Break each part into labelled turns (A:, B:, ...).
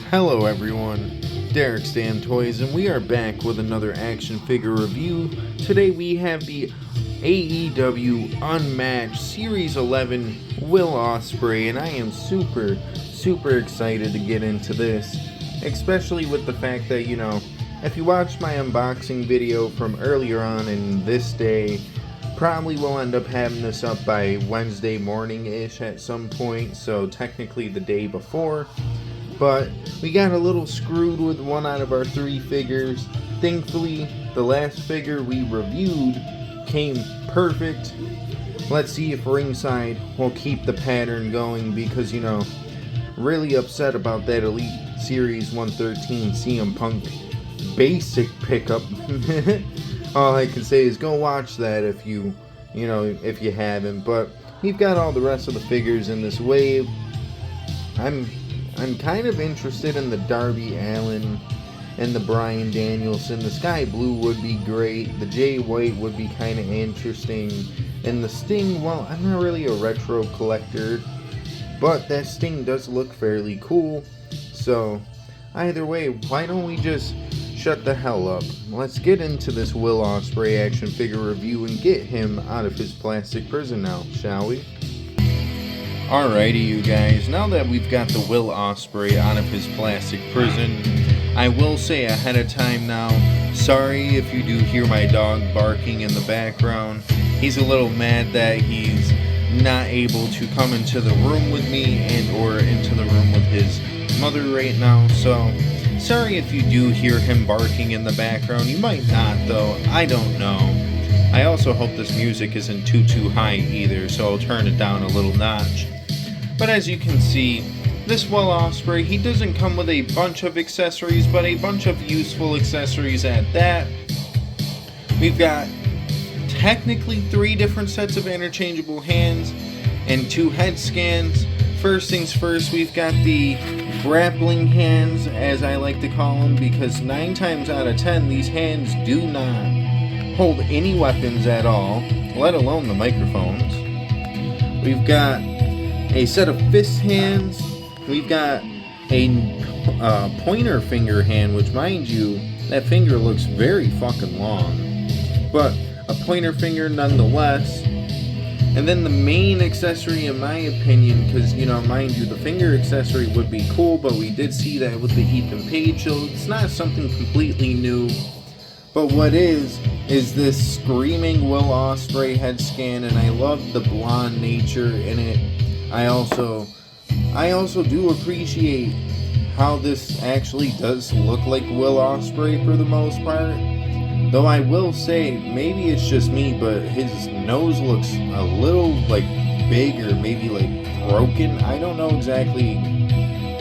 A: Hello everyone, Derek Stan Toys, and we are back with another action figure review. Today we have the AEW Unmatched Series 11 Will Ospreay, and I am super excited to get into this, especially with the fact that, if you watched my unboxing video from earlier on in this day, probably will end up having this up by Wednesday morning-ish at some point, so technically the day before. But we got a little screwed with one out of our three figures. Thankfully, the last figure we reviewed came perfect. Let's see if Ringside will keep the pattern going because, really upset about that Elite Series 113 CM Punk basic pickup. All I can say is go watch that if you haven't. But we've got all the rest of the figures in this wave. I'm kind of interested in the Darby Allin and the Bryan Danielson. The Sky Blue would be great. The Jay White would be kind of interesting. And the Sting, well, I'm not really a retro collector, but that Sting does look fairly cool. So, either way, why don't we just shut the hell up? Let's get into this Will Ospreay action figure review and get him out of his plastic prison now, shall we? Alrighty, you guys, now that we've got the Will Ospreay out of his plastic prison, I will say ahead of time now, sorry if you do hear my dog barking in the background. He's a little mad that he's not able to come into the room with me or into the room with his mother right now, so sorry if you do hear him barking in the background. You might not, though, I don't know. I also hope this music isn't too high either, so I'll turn it down a little notch. But as you can see, this Will Ospreay, he doesn't come with a bunch of accessories, but a bunch of useful accessories at that. We've got technically 3 different sets of interchangeable hands and 2 head scans. First things first, we've got the grappling hands, as I like to call them, because 9 times out of 10, these hands do not hold any weapons at all, let alone the microphones. We've got a set of fist hands. We've got a pointer finger hand, which, mind you, that finger looks very fucking long, but a pointer finger nonetheless. And then the main accessory, in my opinion, because, mind you, the finger accessory would be cool, but we did see that with the Ethan Page, so it's not something completely new. But what is this screaming Will Ospreay head scan, and I love the blonde nature in it. I also do appreciate how this actually does look like Will Ospreay for the most part. Though I will say, maybe it's just me, but his nose looks a little big or maybe broken. I don't know exactly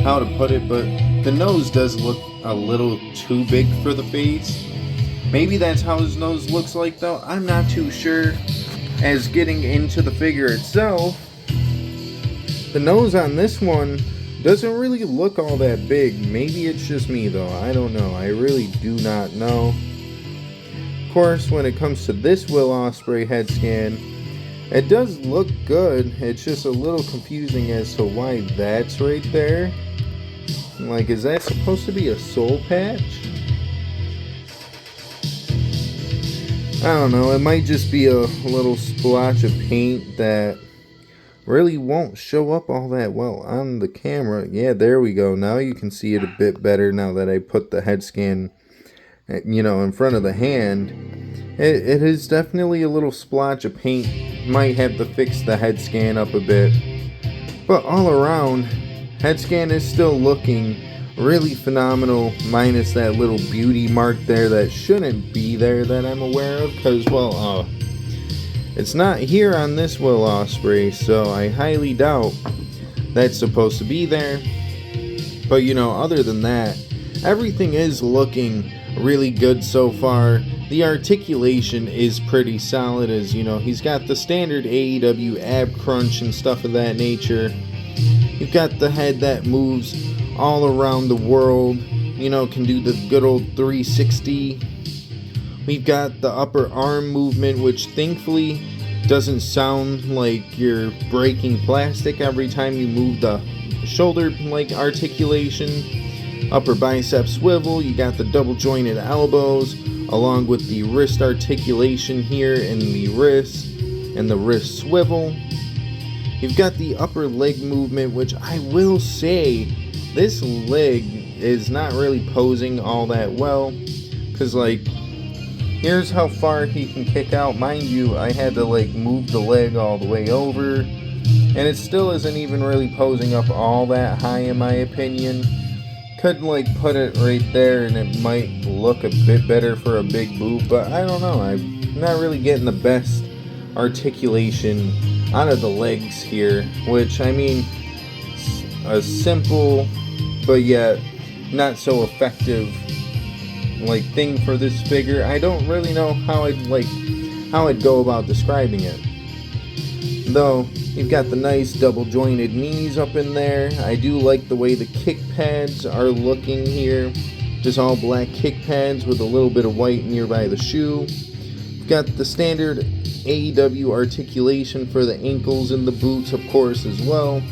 A: how to put it, but the nose does look a little too big for the face. Maybe that's how his nose looks like, though. I'm not too sure. As getting into the figure itself, the nose on this one doesn't really look all that big. Maybe it's just me, though. I don't know. I really do not know. Of course, when it comes to this Will Ospreay head scan, it does look good. It's just a little confusing as to why that's right there. Is that supposed to be a soul patch? I don't know. It might just be a little splotch of paint that really won't show up all that well on the camera. Yeah, there we go. Now you can see it a bit better now that I put the head scan, in front of the hand. It is definitely a little splotch of paint. Might have to fix the head scan up a bit. But all around, head scan is still looking really phenomenal, minus that little beauty mark there that shouldn't be there that I'm aware of, because, it's not here on this Will Ospreay, so I highly doubt that's supposed to be there. But, other than that, everything is looking really good so far. The articulation is pretty solid, as, he's got the standard AEW ab crunch and stuff of that nature. You've got the head that moves all around the world, can do the good old 360. We've got the upper arm movement, which thankfully doesn't sound like you're breaking plastic every time you move the shoulder articulation. upper bicep swivel. You got the double jointed elbows along with the wrist articulation here in the wrist and the wrist swivel. You've got the upper leg movement, which I will say this leg is not really posing all that well, because like here's how far he can kick out. Mind you, I had to like move the leg all the way over, and it still isn't even really posing up all that high in my opinion. Could like put it right there and it might look a bit better for a big boot, but I don't know, I'm not really getting the best articulation out of the legs here, which I mean a simple but yet not so effective like thing for this figure. I don't really know how I'd go about describing it, though. You've got the nice double jointed knees up in there. I do like the way the kick pads are looking here, just all black kick pads with a little bit of white nearby the shoe. You've got the standard AEW articulation for the ankles and the boots of course as well.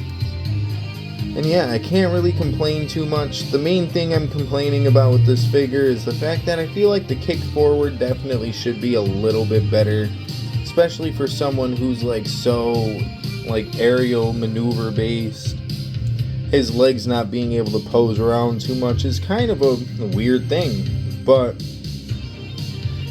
A: And yeah, I can't really complain too much. The main thing I'm complaining about with this figure is the fact that I feel like the kick forward definitely should be a little bit better, especially for someone who's like so like aerial maneuver based. His legs not being able to pose around too much is kind of a weird thing, but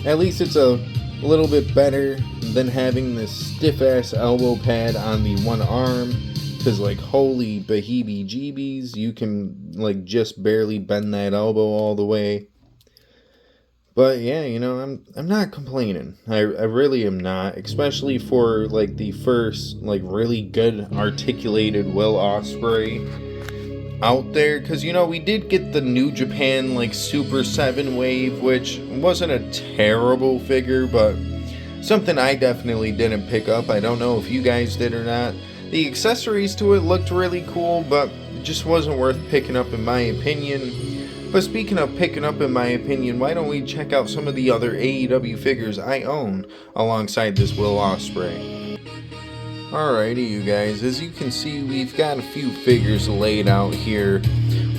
A: at least it's a little bit better than having this stiff ass elbow pad on the one arm. Because like holy beheebie jeebies, you can like just barely bend that elbow all the way. But yeah, you know, I'm not complaining. I really am not, especially for like the first like really good articulated Will Ospreay out there. Because you know, we did get the New Japan like Super 7 wave, which wasn't a terrible figure, but something I definitely didn't pick up. I don't know if you guys did or not. The accessories to it looked really cool, but it just wasn't worth picking up in my opinion. But speaking of picking up in my opinion, why don't we check out some of the other AEW figures I own alongside this Will Ospreay. Alrighty you guys, as you can see we've got a few figures laid out here.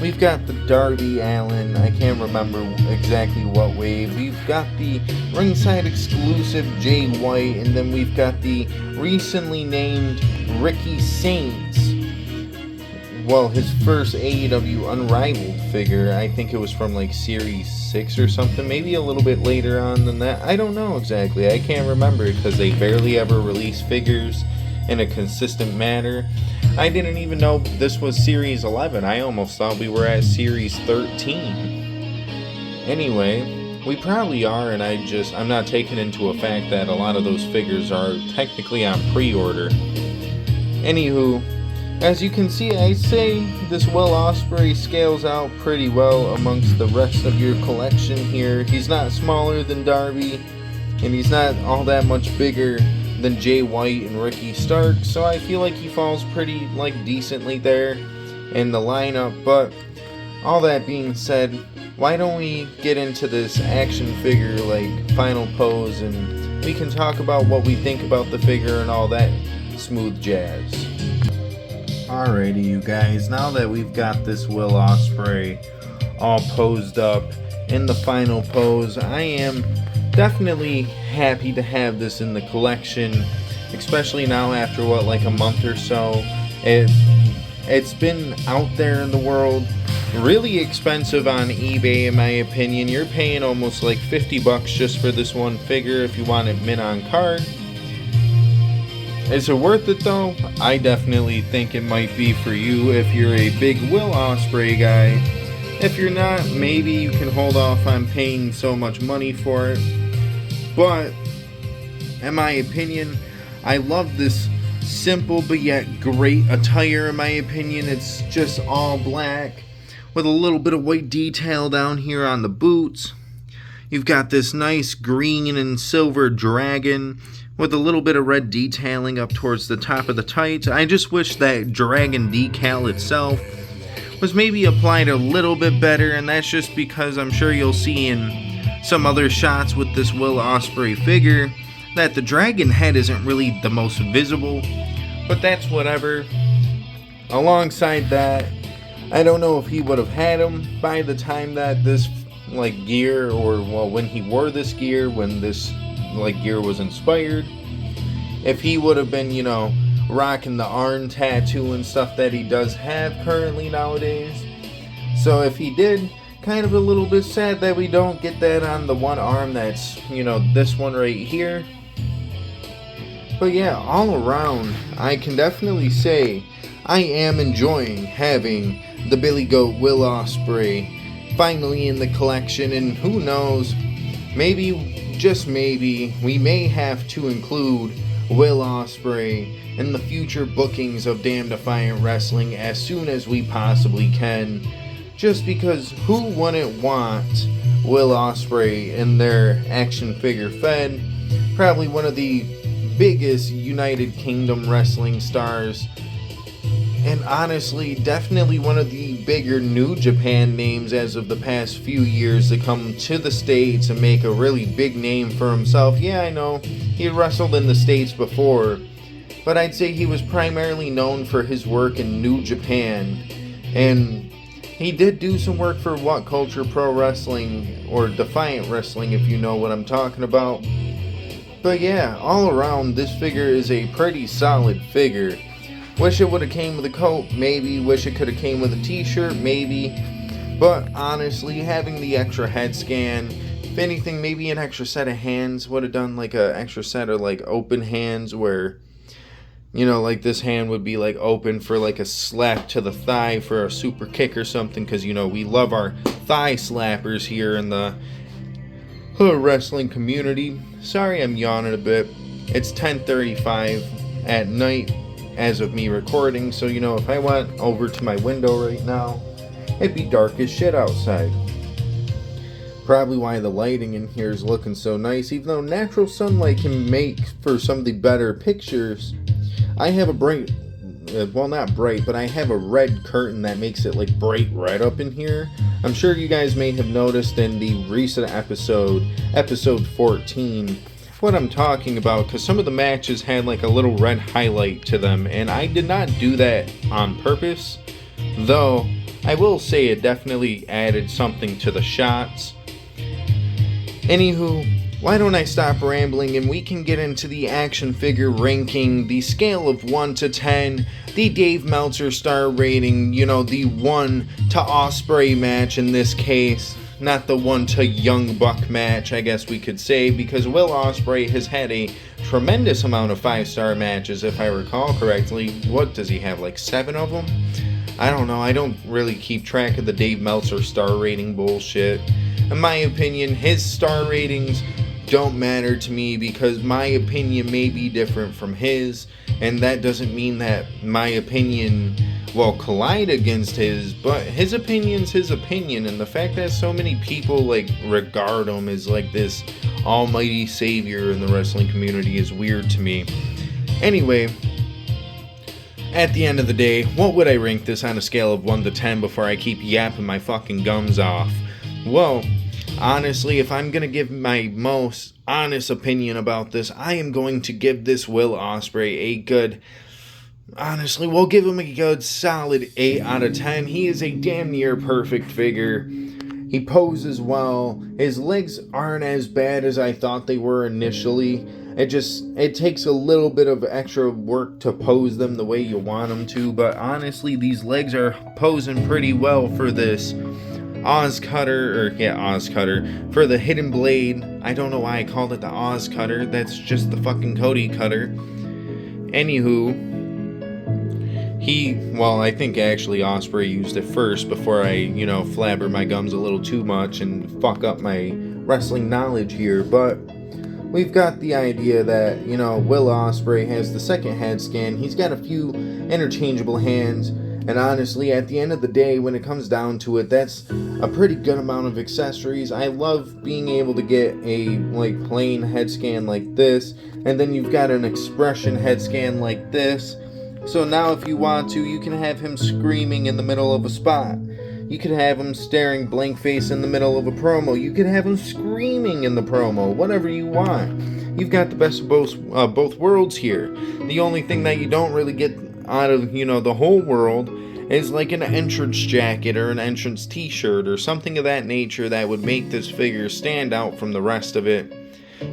A: We've got the Darby Allin, I can't remember exactly what wave. We've got the ringside exclusive Jay White, and then we've got the recently named Ricky Saints. Well, his first AEW Unrivaled figure, I think it was from like Series 6 or something, maybe a little bit later on than that. I don't know exactly, I can't remember because they barely ever release figures in a consistent manner. I didn't even know this was Series 11. I almost thought we were at Series 13. Anyway, we probably are, and I'm not taking into a fact that a lot of those figures are technically on pre-order. Anywho, as you can see, I say this Will Ospreay scales out pretty well amongst the rest of your collection here. He's not smaller than Darby, and he's not all that much bigger than Jay White and Ricky Starks, so I feel like he falls pretty like decently there in the lineup. But all that being said, why don't we get into this action figure like final pose, and we can talk about what we think about the figure and all that smooth jazz. Alrighty you guys, now that we've got this Will Ospreay all posed up in the final pose, I am definitely happy to have this in the collection, especially now after what, like a month or so. It's been out there in the world, really expensive on eBay in my opinion. You're paying almost like $50 just for this one figure if you want it mint on card. Is it worth it though? I definitely think it might be for you if you're a big Will Ospreay guy. If you're not, maybe you can hold off on paying so much money for it. But in my opinion, I love this simple but yet great attire in my opinion. It's just all black with a little bit of white detail down here on the boots. You've got this nice green and silver dragon with a little bit of red detailing up towards the top of the tights. I just wish that dragon decal itself was maybe applied a little bit better, and that's just because I'm sure you'll see in some other shots with this Will Ospreay figure that the dragon head isn't really the most visible, but that's whatever. Alongside that, I don't know if he would have had him by the time that this gear, or well, when he wore this gear, when this gear was inspired. If he would have been, rocking the arm tattoo and stuff that he does have currently nowadays. So if he did, kind of a little bit sad that we don't get that on the one arm that's, this one right here. But yeah, all around, I can definitely say I am enjoying having the Billy Goat Will Ospreay finally in the collection, and who knows, maybe, just maybe, we may have to include Will Ospreay in the future bookings of Damn Defiant Wrestling as soon as we possibly can, just because who wouldn't want Will Ospreay in their action figure fed? Probably one of the biggest United Kingdom wrestling stars, and honestly definitely one of the bigger New Japan names as of the past few years to come to the States and make a really big name for himself. Yeah, I know he had wrestled in the States before, but I'd say he was primarily known for his work in New Japan, and he did do some work for What Culture Pro Wrestling, or Defiant Wrestling if you know what I'm talking about. But yeah, all around, this figure is a pretty solid figure. Wish it would have came with a coat, maybe. Wish it could have came with a t-shirt, maybe. But honestly, having the extra head scan, if anything, maybe an extra set of hands would have done, like an extra set of open hands where, this hand would be open for a slap to the thigh for a super kick or something, because we love our thigh slappers here in the wrestling community. Sorry I'm yawning a bit. It's 10:35 at night as of me recording, so if I went over to my window right now, it'd be dark as shit outside. Probably why the lighting in here is looking so nice, even though natural sunlight can make for some of the better pictures. I have a bright, well, not bright, but I have a red curtain that makes it bright red up in here. I'm sure you guys may have noticed in the recent episode 14, what I'm talking about, because some of the matches had a little red highlight to them, and I did not do that on purpose, though I will say it definitely added something to the shots. Anywho, why don't I stop rambling and we can get into the action figure ranking, the scale of 1 to 10, the Dave Meltzer star rating, the 1 to Ospreay match in this case, not the 1 to Young Buck match, I guess we could say, because Will Ospreay has had a tremendous amount of 5-star matches, if I recall correctly. What does he have, 7 of them? I don't know, I don't really keep track of the Dave Meltzer star rating bullshit. In my opinion, his star ratings don't matter to me because my opinion may be different from his, and that doesn't mean that my opinion will collide against his, but his opinion's his opinion, and the fact that so many people regard him as this almighty savior in the wrestling community is weird to me. Anyway, at the end of the day, what would I rank this on a scale of 1 to 10 before I keep yapping my fucking gums off? Well, honestly, if I'm gonna give my most honest opinion about this, I am going to give this Will Ospreay a good, honestly, we'll give him a good solid 8 out of 10. He is a damn near perfect figure. He poses well. His legs aren't as bad as I thought they were initially. It takes a little bit of extra work to pose them the way you want them to, but honestly, these legs are posing pretty well for this Oz Cutter, for the Hidden Blade. I don't know why I called it the Oz Cutter. That's just the fucking Cody Cutter. Anywho, I think actually Ospreay used it first before I, flabber my gums a little too much and fuck up my wrestling knowledge here, but we've got the idea that, Will Ospreay has the second head scan. He's got a few interchangeable hands. And honestly, at the end of the day, when it comes down to it, that's a pretty good amount of accessories. I love being able to get a plain head scan like this, and then you've got an expression head scan like this. So now if you want to, you can have him screaming in the middle of a spot. You could have him staring blank face in the middle of a promo. You could have him screaming in the promo, whatever you want. You've got the best of both worlds here. The only thing that you don't really get out of, the whole world is like an entrance jacket or an entrance t-shirt or something of that nature that would make this figure stand out from the rest of it.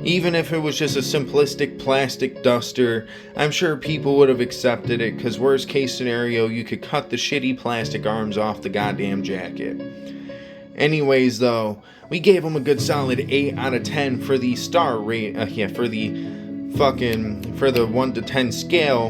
A: Even if it was just a simplistic plastic duster, I'm sure people would have accepted it, because worst case scenario, you could cut the shitty plastic arms off the goddamn jacket. Anyways, though, we gave him a good solid 8 out of 10 for the star rate, for the 1 to 10 scale.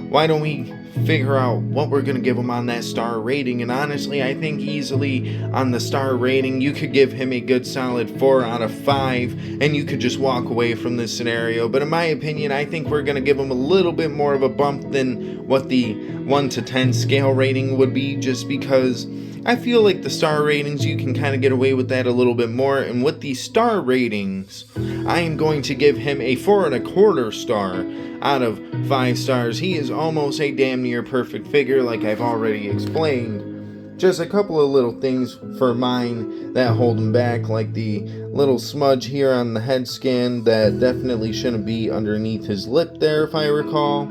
A: Why don't we figure out what we're gonna give him on that star rating? And honestly, I think easily on the star rating, you could give him a good solid 4 out of 5, and you could just walk away from this scenario. But in my opinion, I think we're gonna give him a little bit more of a bump than what the 1 to 10 scale rating would be, just because I feel like the star ratings, you can kind of get away with that a little bit more. And with the star ratings, I am going to give him a 4.25 star out of 5 stars. He is almost a damn near perfect figure, like I've already explained. Just a couple of little things for mine that hold him back, like the little smudge here on the head scan that definitely shouldn't be underneath his lip there, if I recall.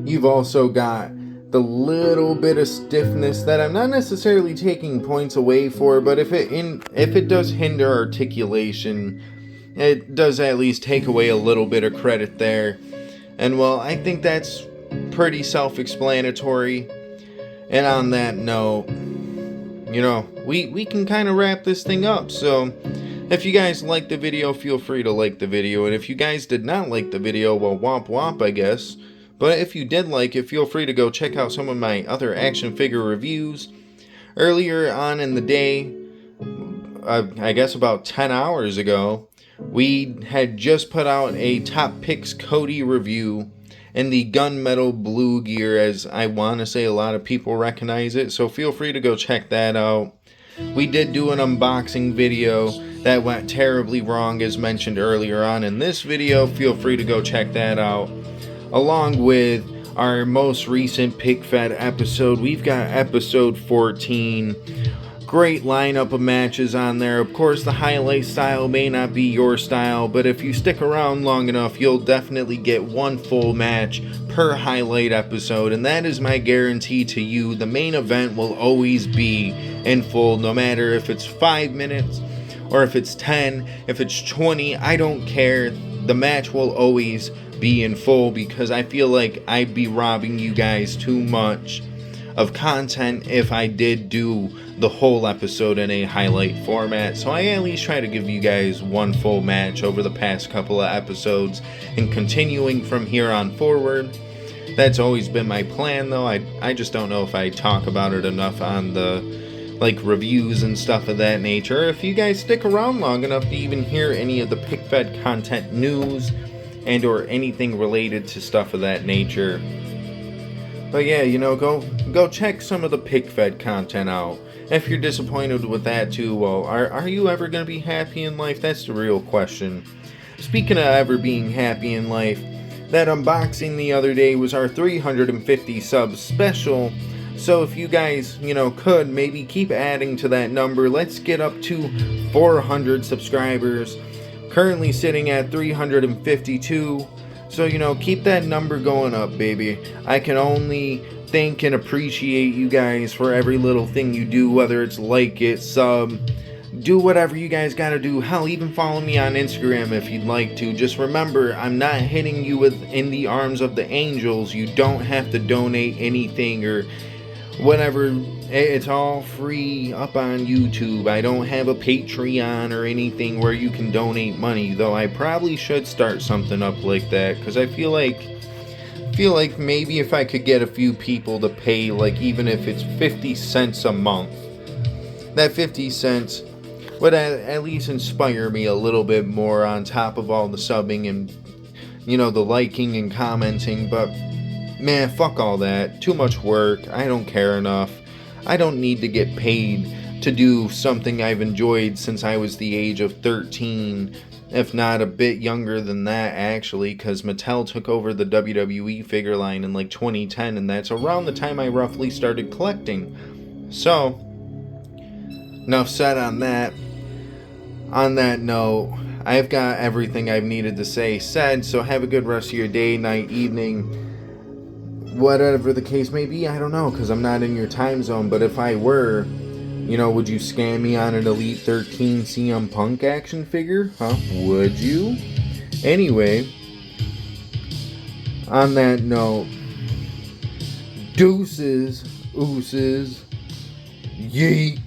A: You've also got the little bit of stiffness that I'm not necessarily taking points away for, but if it does hinder articulation, it does at least take away a little bit of credit there. And well, I think that's pretty self-explanatory. And on that note, we can kind of wrap this thing up. So if you guys liked the video, feel free to like the video. And if you guys did not like the video, well, womp womp, I guess. But if you did like it, feel free to go check out some of my other action figure reviews. Earlier on in the day, I guess about 10 hours ago, we had just put out a Top Picks Cody review in the gunmetal blue gear, as I want to say a lot of people recognize it. So feel free to go check that out. We did do an unboxing video that went terribly wrong, as mentioned earlier on in this video. Feel free to go check that out. Along with our most recent Pick Fed episode, we've got episode 14. Great lineup of matches on there. Of course, the highlight style may not be your style, but if you stick around long enough, you'll definitely get one full match per highlight episode, and that is my guarantee to you. The main event will always be in full, no matter if it's 5 minutes or if it's 10, if it's 20, I don't care. The match will always be in full, because I feel like I'd be robbing you guys too much of content if I did do the whole episode in a highlight format. So I at least try to give you guys one full match over the past couple of episodes, and continuing from here on forward. That's always been my plan, though. I just don't know if I talk about it enough on the reviews and stuff of that nature. If you guys stick around long enough to even hear any of the Pick Fed content news and or anything related to stuff of that nature. But yeah, go check some of the Pick Fed content out. If you're disappointed with that too, well, are you ever going to be happy in life? That's the real question. Speaking of ever being happy in life, that unboxing the other day was our 350 subs special. So if you guys, could maybe keep adding to that number, let's get up to 400 subscribers. Currently sitting at 352. So, keep that number going up, baby. I can only thank and appreciate you guys for every little thing you do, whether it's like it, sub, do whatever you guys gotta do. Hell, even follow me on Instagram if you'd like to. Just remember, I'm not hitting you in the arms of the angels. You don't have to donate anything or whatever. It's all free up on YouTube. I don't have a Patreon or anything where you can donate money, though I probably should start something up like that, because I feel like maybe if I could get a few people to pay, even if it's 50 cents a month, that 50 cents would at least inspire me a little bit more, on top of all the subbing and the liking and commenting. But man, fuck all that. Too much work. I don't care enough. I don't need to get paid to do something I've enjoyed since I was the age of 13, if not a bit younger than that, actually, because Mattel took over the WWE figure line in 2010, and that's around the time I roughly started collecting. So, enough said on that. On that note, I've got everything I've needed to say said, so have a good rest of your day, night, evening, whatever the case may be, I don't know, because I'm not in your time zone. But if I were, would you scam me on an Elite 13 CM Punk action figure? Huh? Would you? Anyway, on that note, deuces, ooses, yeet.